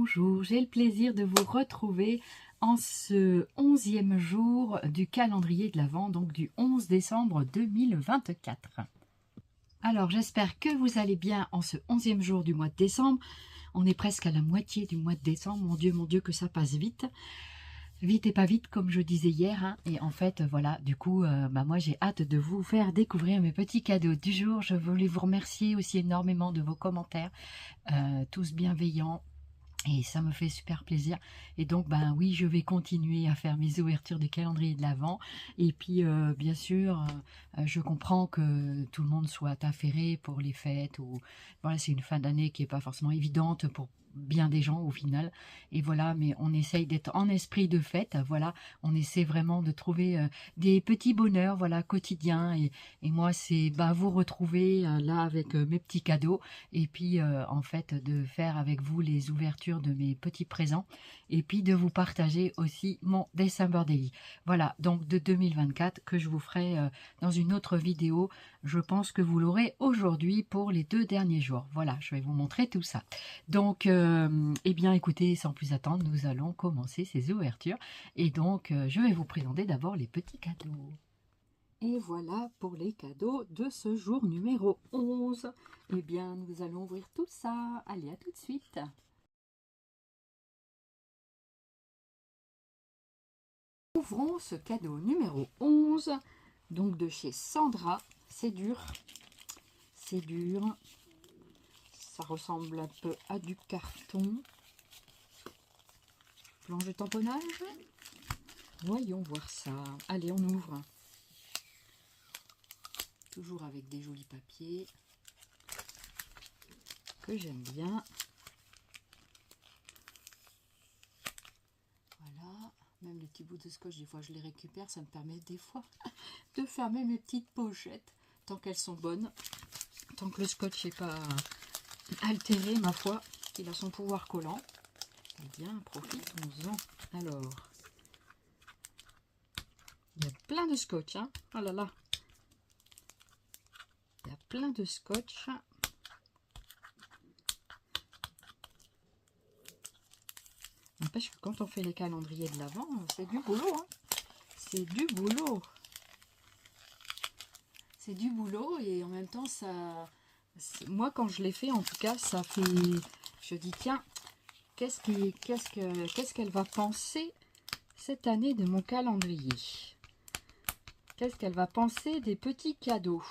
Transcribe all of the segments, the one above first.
bonjour, j'ai le plaisir de vous retrouver en ce 11e jour du calendrier de l'Avent, donc du 11 décembre 2024. Alors j'espère que vous allez bien en ce 11e jour du mois de décembre. On est presque à la moitié du mois de décembre, mon Dieu que ça passe vite. Vite et pas vite, comme je disais hier, hein. Et en fait, voilà, du coup, moi j'ai hâte de vous faire découvrir mes petits cadeaux du jour. Je voulais vous remercier aussi énormément de vos commentaires, tous bienveillants. Et ça me fait super plaisir. Et donc, ben oui, je vais continuer à faire mes ouvertures de calendrier de l'Avent. Et puis, bien sûr, je comprends que tout le monde soit affairé pour les fêtes. Ou voilà, c'est une fin d'année qui n'est pas forcément évidente pour bien des gens au final. Et voilà, mais on essaye d'être en esprit de fête. Voilà, on essaie vraiment de trouver des petits bonheurs, voilà, quotidiens. Et moi, c'est vous retrouver là avec mes petits cadeaux. Et puis, en fait, de faire avec vous les ouvertures de mes petits présents et puis de vous partager aussi mon December Daily. Voilà, donc de 2024 que je vous ferai dans une autre vidéo. Je pense que vous l'aurez aujourd'hui pour les 2 derniers jours. Voilà, je vais vous montrer tout ça. Donc, eh bien, écoutez, sans plus attendre, nous allons commencer ces ouvertures. Et donc, je vais vous présenter d'abord les petits cadeaux. Et voilà pour les cadeaux de ce jour numéro 11. Eh bien, nous allons ouvrir tout ça. Allez, à tout de suite. Ouvrons ce cadeau numéro 11, donc de chez Sandra. C'est dur. C'est dur. Ça ressemble un peu à du carton. Planche de tamponnage. Voyons voir ça. Allez, on ouvre. Toujours avec des jolis papiers que j'aime bien. Voilà, même les petits bouts de scotch, des fois je les récupère, ça me permet des fois de fermer mes petites pochettes, tant qu'elles sont bonnes, tant que le scotch n'est pas altéré, ma foi, il a son pouvoir collant. Eh bien, profitons-en. Alors, il y a plein de scotch, hein. Oh là là, il y a plein de scotch. N'empêche que quand on fait les calendriers de l'Avent, c'est du boulot, hein. C'est du boulot. C'est du boulot et en même temps, ça, moi quand je l'ai fait, en tout cas, ça fait, je dis tiens, qu'est-ce qu'elle va penser cette année de mon calendrier? Qu'est-ce qu'elle va penser des petits cadeaux?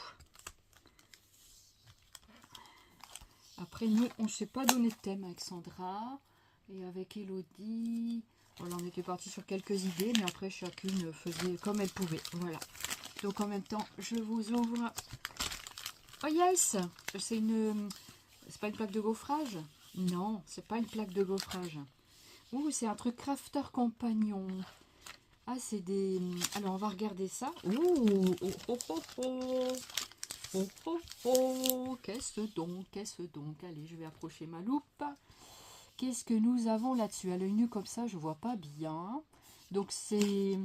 Après, nous, on ne s'est pas donné de thème avec Sandra et avec Elodie. Voilà, on était parti sur quelques idées, mais après, chacune faisait comme elle pouvait. Voilà. Donc, en même temps, je vous ouvre. Oh yes! C'est pas une plaque de gaufrage? Non, c'est pas une plaque de gaufrage. Ouh, c'est un truc crafter compagnon. Ah, c'est des... Alors, on va regarder ça. Ouh! Oh, oh, oh, oh! Oh, oh, oh! Qu'est-ce donc? Qu'est-ce donc? Allez, je vais approcher ma loupe. Qu'est-ce que nous avons là-dessus? À l'œil nu, comme ça, je vois pas bien. Donc, c'est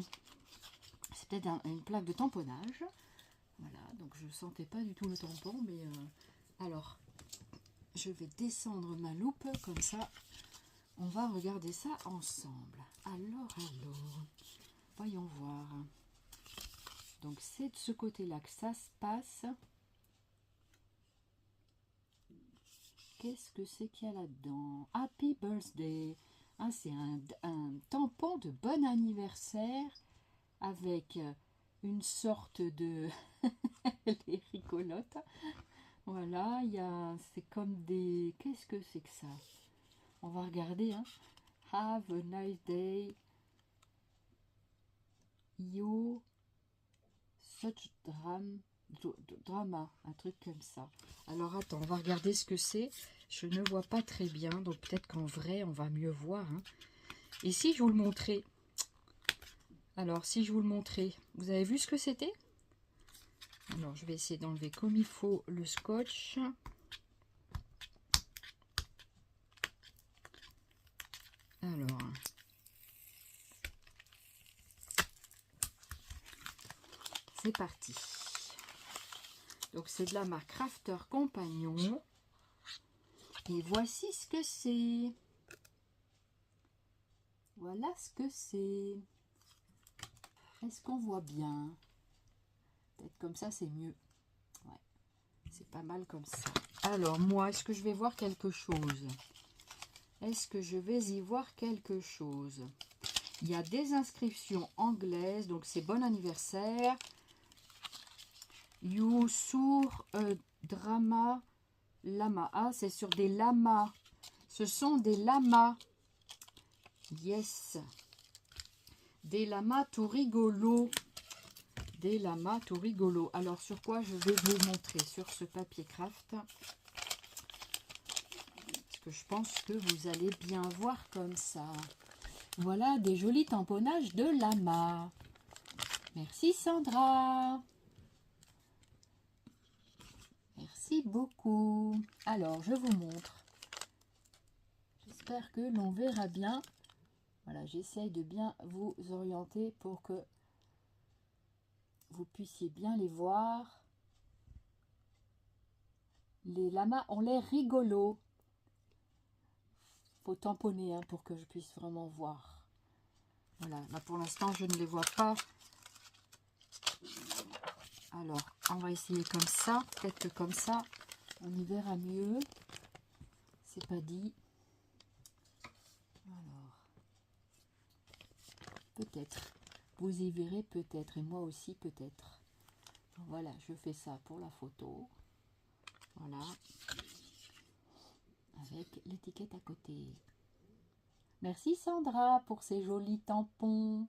peut-être une plaque de tamponnage. Voilà, donc je ne sentais pas du tout le tampon, mais... alors, je vais descendre ma loupe, comme ça, on va regarder ça ensemble. Alors, voyons voir. Donc, c'est de ce côté-là que ça se passe. Qu'est-ce que c'est qu'il y a là-dedans? Happy Birthday. Ah, c'est un tampon de bon anniversaire avec une sorte de... Elle est rigolote. Voilà, c'est comme des... Qu'est-ce que c'est que ça? On va regarder, hein. Have a nice day. You such drama, un truc comme ça. Alors attends, on va regarder ce que c'est. Je ne vois pas très bien, donc peut-être qu'en vrai, on va mieux voir, hein. Et si je vous le montrais? Alors, si je vous le montrais, vous avez vu ce que c'était? Alors, je vais essayer d'enlever comme il faut le scotch. Alors, c'est parti. Donc, c'est de la marque Crafter Compagnon. Et voici ce que c'est. Voilà ce que c'est. Est-ce qu'on voit bien? Peut-être comme ça, c'est mieux. Ouais, c'est pas mal comme ça. Alors, moi, est-ce que je vais voir quelque chose? Est-ce que je vais y voir quelque chose? Il y a des inscriptions anglaises, donc c'est bon anniversaire. You sur drama lama. Ah, c'est sur des lamas. Ce sont des lamas. Yes. Des lamas tout rigolo. Des lamas tout rigolo. Alors, sur quoi je vais vous montrer? Sur ce papier craft. Parce que je pense que vous allez bien voir comme ça. Voilà des jolis tamponnages de lama. Merci Sandra. Merci beaucoup. Alors, je vous montre. J'espère que l'on verra bien. Voilà, j'essaye de bien vous orienter pour que vous puissiez bien les voir. Les lamas ont l'air rigolos. Faut tamponner hein, pour que je puisse vraiment voir. Voilà, là pour l'instant je ne les vois pas. Alors, on va essayer comme ça. Peut-être que comme ça, on y verra mieux. C'est pas dit. Alors, peut-être. Vous y verrez peut-être, et moi aussi peut-être. Voilà, je fais ça pour la photo. Voilà. Avec l'étiquette à côté. Merci Sandra pour ces jolis tampons.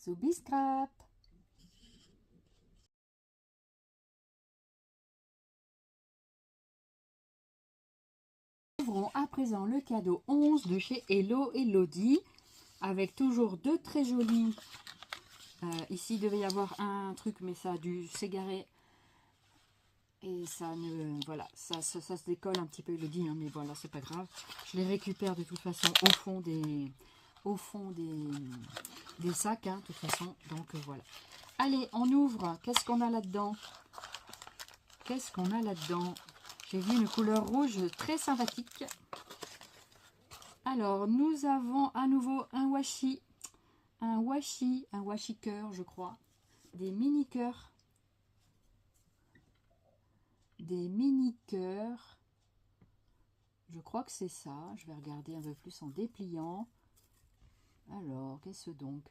Zoubiscrap. Ouvrons à présent le cadeau 11 de chez Hello Elodie. Avec toujours deux très jolis. Ici, il devait y avoir un truc, mais ça a dû s'égarer. Et ça ne... Voilà, ça se décolle un petit peu, Elodie, hein, mais voilà, c'est pas grave. Je les récupère de toute façon au fond des sacs, hein, de toute façon. Donc, voilà. Allez, on ouvre. Qu'est-ce qu'on a là-dedans? Qu'est-ce qu'on a là-dedans? J'ai vu une couleur rouge très sympathique. Alors, nous avons à nouveau un washi. Un washi cœur, je crois. Des mini cœurs. Des mini cœurs. Je crois que c'est ça. Je vais regarder un peu plus en dépliant. Alors, qu'est-ce donc?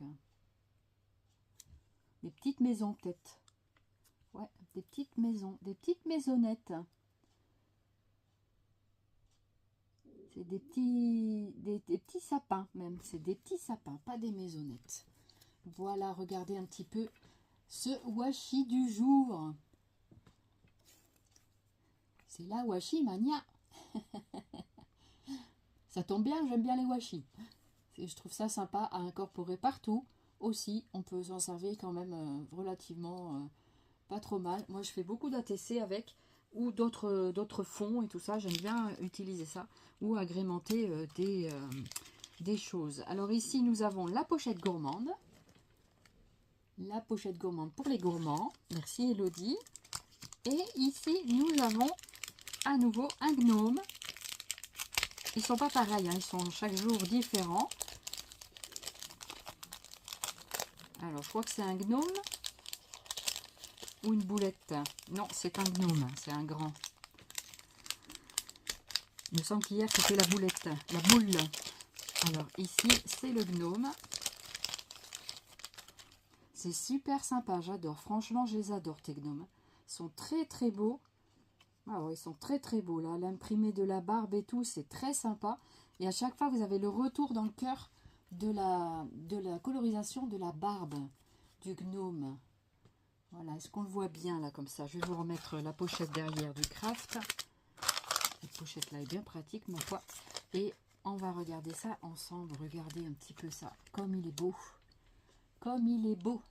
Des petites maisons peut-être. Ouais, des petites maisons. Des petites maisonnettes. C'est des petits sapins même. C'est des petits sapins, pas des maisonnettes. Voilà, regardez un petit peu ce washi du jour. C'est la washi mania. Ça tombe bien, j'aime bien les washi. Je trouve ça sympa à incorporer partout. Aussi, on peut s'en servir quand même relativement pas trop mal. Moi, je fais beaucoup d'ATC avec ou d'autres fonds et tout ça. J'aime bien utiliser ça ou agrémenter des choses. Alors ici, nous avons la pochette gourmande. La pochette gourmande pour les gourmands. Merci Elodie. Et ici, nous avons à nouveau un gnome. Ils sont pas pareils, hein, ils sont chaque jour différents. Alors, je crois que c'est un gnome ou une boulette. Non, c'est un gnome, c'est un grand. Il me semble qu'hier, c'était la boulette, la boule. Alors, ici, c'est le gnome. C'est super sympa, j'adore. Franchement, je les adore, tes gnomes. Ils sont très, très beaux. Ah ouais, ils sont très, très beaux. Là, l'imprimé de la barbe et tout, c'est très sympa. Et à chaque fois, vous avez le retour dans le cœur de la colorisation de la barbe du gnome. Voilà, est-ce qu'on le voit bien là comme ça? Je vais vous remettre la pochette derrière du craft. Cette pochette là est bien pratique, ma foi. Et on va regarder ça ensemble. Regardez un petit peu ça. Comme il est beau. Comme il est beau.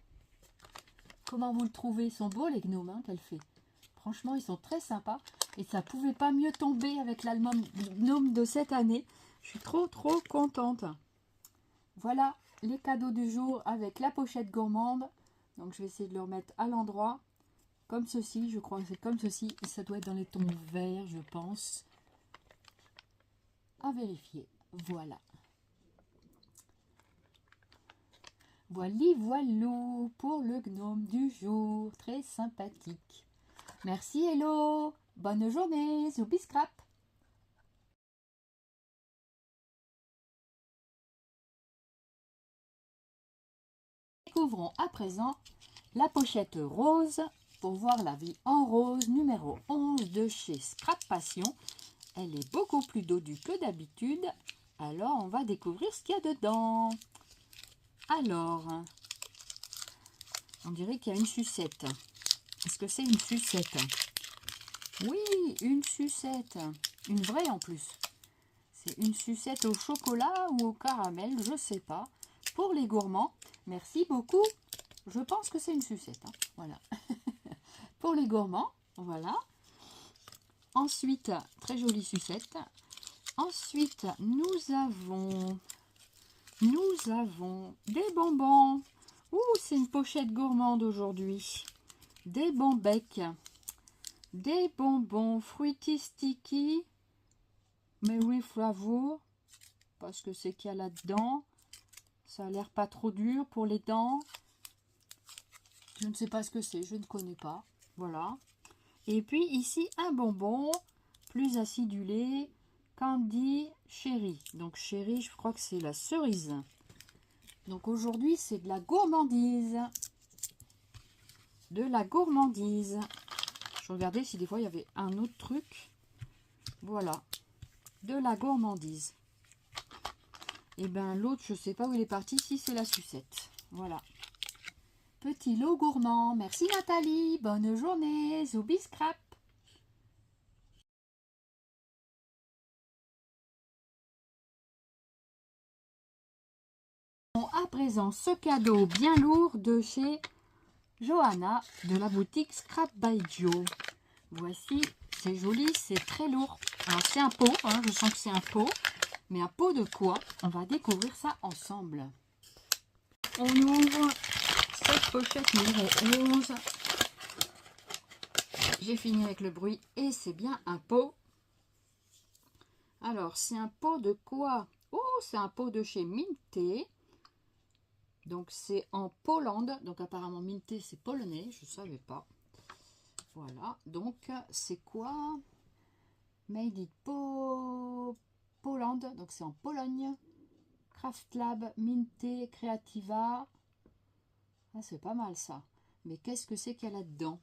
Comment vous le trouvez? Ils sont beaux les gnomes hein, qu'elle fait. Franchement, ils sont très sympas. Et ça pouvait pas mieux tomber avec l'album gnome de cette année. Je suis trop, trop contente. Voilà les cadeaux du jour avec la pochette gourmande. Donc, je vais essayer de le remettre à l'endroit. Comme ceci, je crois que c'est comme ceci. Et ça doit être dans les tons verts, je pense. à vérifier. Voilà. Voili voilou pour le gnome du jour. Très sympathique. Merci Hello. Bonne journée. Zoubi Scrap. Découvrons à présent la pochette rose pour voir la vie en rose numéro 11 de chez Scrap Passion. Elle est beaucoup plus dodue que d'habitude. Alors on va découvrir ce qu'il y a dedans. Alors, on dirait qu'il y a une sucette. Est-ce que c'est une sucette? Oui, une sucette. Une vraie en plus. C'est une sucette au chocolat ou au caramel, je ne sais pas. Pour les gourmands, merci beaucoup. Je pense que c'est une sucette. Hein. Voilà. Pour les gourmands, voilà. Ensuite, très jolie sucette. Ensuite, nous avons des bonbons. Ouh, c'est une pochette gourmande aujourd'hui. Des bonbecs. Des bonbons fruity sticky. Mary Flavor. Parce que c'est qu'il y a là-dedans. Ça a l'air pas trop dur pour les dents. Je ne sais pas ce que c'est, je ne connais pas. Voilà. Et puis ici, un bonbon plus acidulé. Candy Cherry. Donc Cherry, je crois que c'est la cerise. Donc aujourd'hui, c'est de la gourmandise. De la gourmandise. Je regardais si des fois il y avait un autre truc. Voilà. De la gourmandise. Et bien l'autre, je ne sais pas où il est parti. Si c'est la sucette. Voilà. Petit lot gourmand. Merci Nathalie. Bonne journée. Zoubi Scrap. À présent, ce cadeau bien lourd de chez Johanna de la boutique Scrap by Joe. Voici, c'est joli, c'est très lourd. Alors c'est un pot, hein, je sens que c'est un pot. Mais un pot de quoi? On va découvrir ça ensemble. On ouvre cette pochette numéro 11. J'ai fini avec le bruit et c'est bien un pot. Alors, c'est un pot de quoi? Oh, c'est un pot de chez Minté. Donc, c'est en Pologne. Donc, apparemment, Minté, c'est polonais. Je ne savais pas. Voilà. Donc, c'est quoi? Made in Poland. Donc, c'est en Pologne. Craft Lab, Minté, Creativa. Ah, c'est pas mal, ça. Mais qu'est-ce que c'est qu'il y a là-dedans?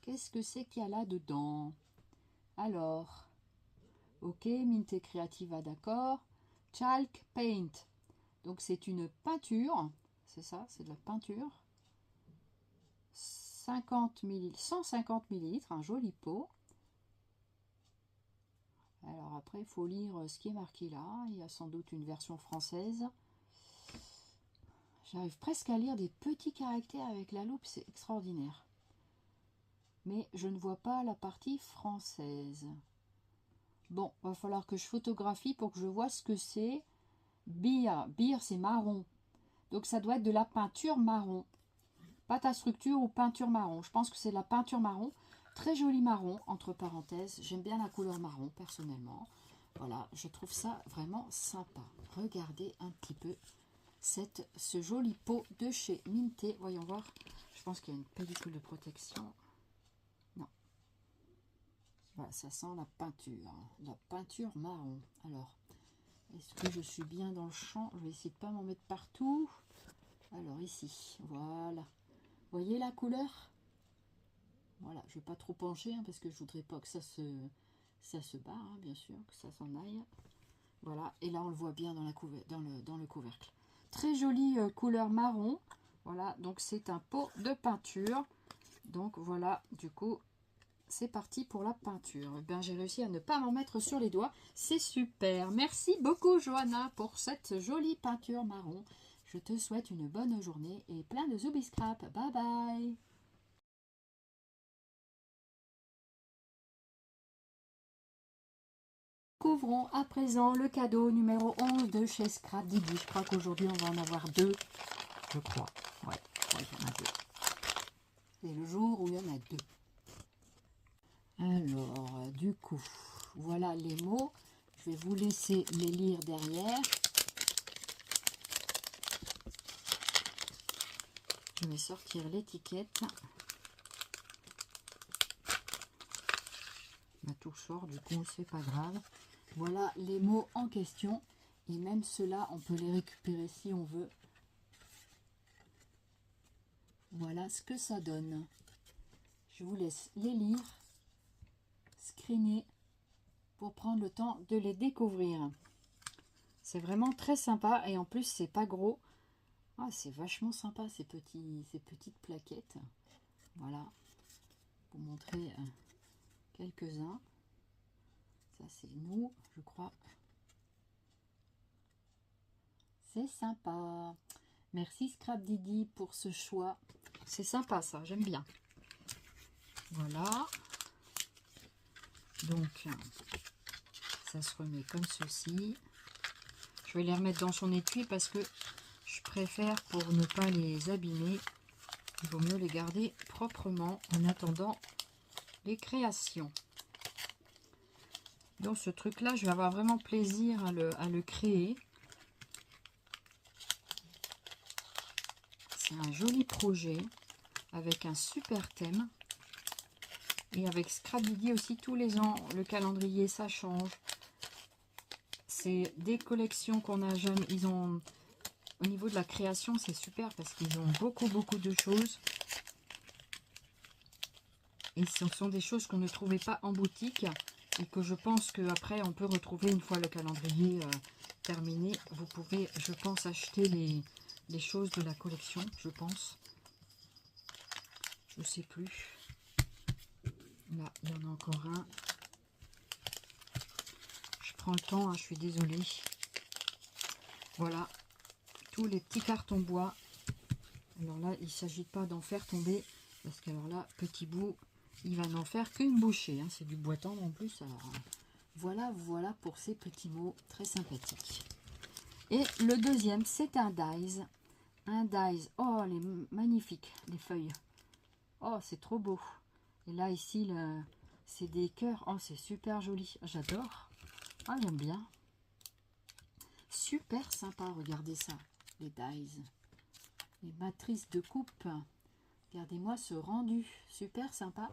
Qu'est-ce que c'est qu'il y a là-dedans? Alors, ok, Minté Creativa, d'accord. Chalk Paint. Donc c'est une peinture, c'est ça, c'est de la peinture. 150 ml, un joli pot. Alors après, il faut lire ce qui est marqué là. Il y a sans doute une version française. J'arrive presque à lire des petits caractères avec la loupe, c'est extraordinaire. Mais je ne vois pas la partie française. Bon, va falloir que je photographie pour que je vois ce que c'est. Beer, c'est marron. Donc ça doit être de la peinture marron. Pâte à structure ou peinture marron. Je pense que c'est de la peinture marron. Très joli marron, entre parenthèses. J'aime bien la couleur marron, personnellement. Voilà, je trouve ça vraiment sympa. Regardez un petit peu ce joli pot de chez Minté. Voyons voir. Je pense qu'il y a une pellicule de protection. Non. Voilà, ça sent la peinture. La peinture marron. Alors, est-ce que je suis bien dans le champ? Je vais essayer de ne pas m'en mettre partout. Alors ici, voilà. Voyez la couleur? Voilà, je ne vais pas trop pencher hein, parce que je voudrais pas que ça se barre, hein, bien sûr, que ça s'en aille. Voilà, et là on le voit bien dans, dans le couvercle. Très jolie couleur marron. Voilà, donc c'est un pot de peinture. Donc voilà, du coup, c'est parti pour la peinture. Eh bien, j'ai réussi à ne pas m'en mettre sur les doigts. C'est super. Merci beaucoup, Johanna, pour cette jolie peinture marron. Je te souhaite une bonne journée et plein de Zoubi Scrap. Bye bye. Couvrons à présent le cadeau numéro 11 de chez Scrap Didi. Je crois qu'aujourd'hui, on va en avoir deux. Je crois. Ouais, il y en a deux. C'est le jour où il y en a deux. Alors, du coup, voilà les mots. Je vais vous laisser les lire derrière. Je vais sortir l'étiquette. Bah, tout sort, du coup, c'est pas grave. Voilà les mots en question. Et même ceux-là, on peut les récupérer si on veut. Voilà ce que ça donne. Je vous laisse les lire, screener, pour prendre le temps de les découvrir. C'est vraiment très sympa et en plus, c'est pas gros. Ah, c'est vachement sympa ces petites plaquettes. Voilà, pour montrer quelques-uns. Ça, c'est nous, je crois. C'est sympa. Merci Scrap Didi pour ce choix. C'est sympa ça, j'aime bien. Voilà. Donc, ça se remet comme ceci. Je vais les remettre dans son étui parce que je préfère, pour ne pas les abîmer, il vaut mieux les garder proprement en attendant les créations. Donc ce truc-là, je vais avoir vraiment plaisir à le créer. C'est un joli projet avec un super thème. Et avec Scrap Didi aussi, tous les ans, le calendrier, ça change. C'est des collections qu'on a jamais... Ils ont... Au niveau de la création, c'est super parce qu'ils ont beaucoup de choses. Et ce sont des choses qu'on ne trouvait pas en boutique. Et que je pense qu'après, on peut retrouver une fois le calendrier terminé. Vous pouvez, je pense, acheter les choses de la collection, je pense. Je ne sais plus. Là, il y en a encore un. Je prends le temps, hein, je suis désolée. Voilà, tous les petits cartons bois. Alors là, il ne s'agit pas d'en faire tomber. Parce que alors là, petit bout, il va n'en faire qu'une bouchée. Hein. C'est du bois tendre en plus. Alors, voilà pour ces petits mots très sympathiques. Et le deuxième, c'est un dies. Un dies. Oh, elle est magnifique, les feuilles. Oh, c'est trop beau. Et là, ici, c'est des cœurs. Oh, c'est super joli. J'adore. Ah, j'aime bien. Super sympa, regardez ça. Les dies. Les matrices de coupe. Regardez-moi ce rendu. Super sympa.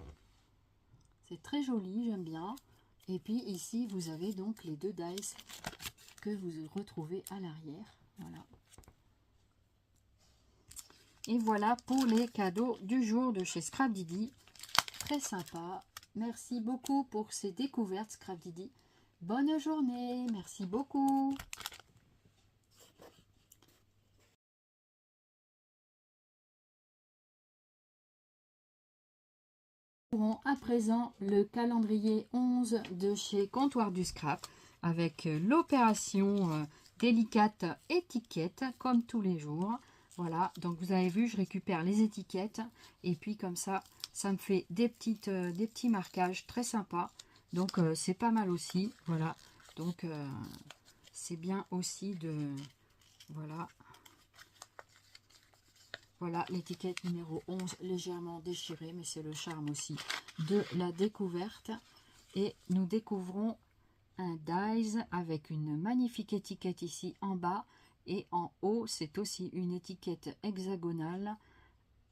C'est très joli, j'aime bien. Et puis ici, vous avez donc les deux dies que vous retrouvez à l'arrière. Voilà. Et voilà pour les cadeaux du jour de chez Scrap Didi. Très sympa. Merci beaucoup pour ces découvertes, Scrap Didi. Bonne journée. Merci beaucoup. À présent le calendrier 11 de chez Comptoir du Scrap avec l'opération délicate étiquette comme tous les jours. Voilà, donc vous avez vu, je récupère les étiquettes et puis comme ça me fait des petits marquages très sympas. Donc c'est pas mal aussi. Voilà, donc c'est bien aussi de... Voilà. Voilà l'étiquette numéro 11, légèrement déchirée, mais c'est le charme aussi de la découverte. Et nous découvrons un dies avec une magnifique étiquette ici en bas. Et en haut, c'est aussi une étiquette hexagonale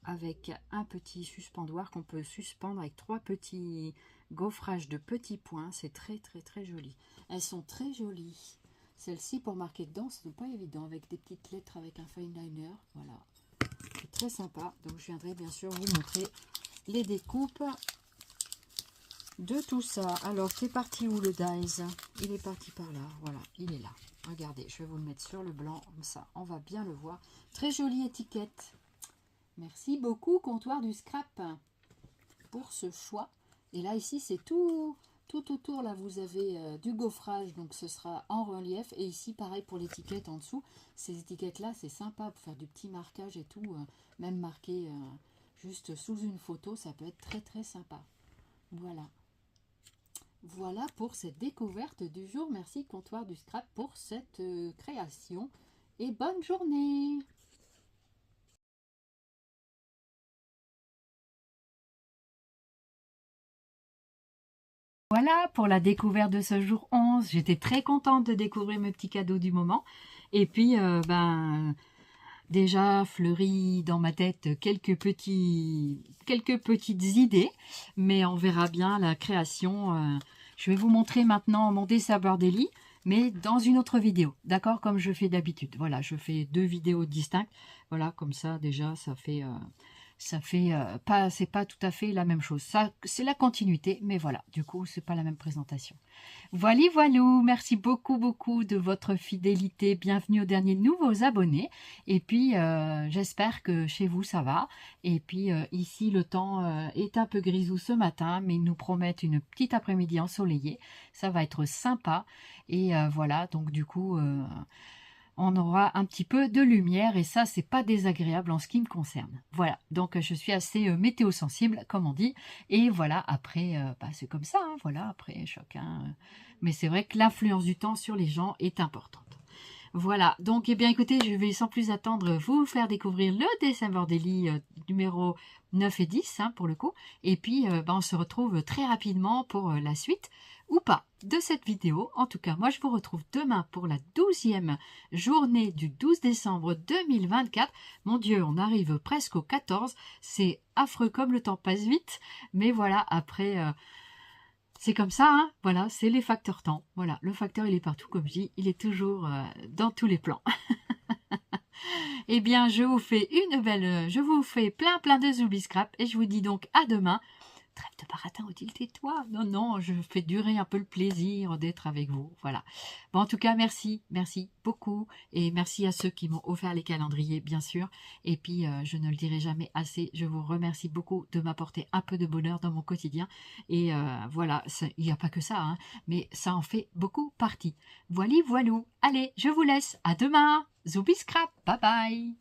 avec un petit suspendoir qu'on peut suspendre avec 3 petits gaufrages de petits points. C'est très joli. Elles sont très jolies. Celle-ci, pour marquer dedans, ce n'est pas évident, avec des petites lettres avec un fine liner. Voilà. C'est très sympa. Donc je viendrai bien sûr vous montrer les découpes de tout ça. Alors c'est parti où le dies? Il est parti par là. Voilà, il est là. Regardez, je vais vous le mettre sur le blanc, comme ça on va bien le voir. Très jolie étiquette. Merci beaucoup Comptoir du Scrap pour ce choix. Et là ici c'est tout autour, là vous avez du gaufrage, donc ce sera en relief. Et ici pareil pour l'étiquette en dessous. Ces étiquettes là c'est sympa pour faire du petit marquage et tout, même marqué juste sous une photo, ça peut être très sympa. Voilà pour cette découverte du jour. Merci Comptoir du Scrap pour cette création et bonne journée. voilà pour la découverte de ce jour 11. J'étais très contente de découvrir mes petits cadeaux du moment. Et puis, déjà fleuri dans ma tête quelques petites idées. Mais on verra bien la création. Je vais vous montrer maintenant mon dessin Bordelli, mais dans une autre vidéo. D'accord, comme je fais d'habitude. Voilà, je fais 2 vidéos distinctes. Voilà, comme ça, déjà, c'est pas tout à fait la même chose. Ça, c'est la continuité, mais voilà, du coup, c'est pas la même présentation. Voilà, voilou, merci beaucoup de votre fidélité. Bienvenue aux derniers nouveaux abonnés. Et puis, j'espère que chez vous, ça va. Et puis, ici, le temps est un peu grisou ce matin, mais ils nous promettent une petite après-midi ensoleillée. Ça va être sympa. Et voilà, donc du coup... on aura un petit peu de lumière et ça, c'est pas désagréable en ce qui me concerne. Voilà, donc je suis assez météo-sensible, comme on dit. Et voilà, après, c'est comme ça, hein, voilà, après, chacun... mais c'est vrai que l'influence du temps sur les gens est importante. Voilà, donc, eh bien, écoutez, je vais sans plus attendre vous faire découvrir le dessin Bordelli numéro 9 et 10, hein, pour le coup. Et puis, on se retrouve très rapidement pour la suite, ou pas, de cette vidéo. En tout cas, moi, je vous retrouve demain pour la 12e journée du 12 décembre 2024. Mon Dieu, on arrive presque au 14. C'est affreux comme le temps passe vite. Mais voilà, après... c'est comme ça, hein, voilà, c'est les facteurs temps. Voilà, le facteur, il est partout, comme je dis, il est toujours dans tous les plans. Eh bien, je vous fais plein de zoubi scrap et je vous dis donc à demain. Trêve de baratin, Odile, tais-toi. Non, je fais durer un peu le plaisir d'être avec vous. Voilà. Bon, en tout cas, merci beaucoup. Et merci à ceux qui m'ont offert les calendriers, bien sûr. Et puis, je ne le dirai jamais assez. Je vous remercie beaucoup de m'apporter un peu de bonheur dans mon quotidien. Et voilà, il n'y a pas que ça, hein, mais ça en fait beaucoup partie. Voilou. Allez, je vous laisse. À demain. Zoubi scrap. Bye bye.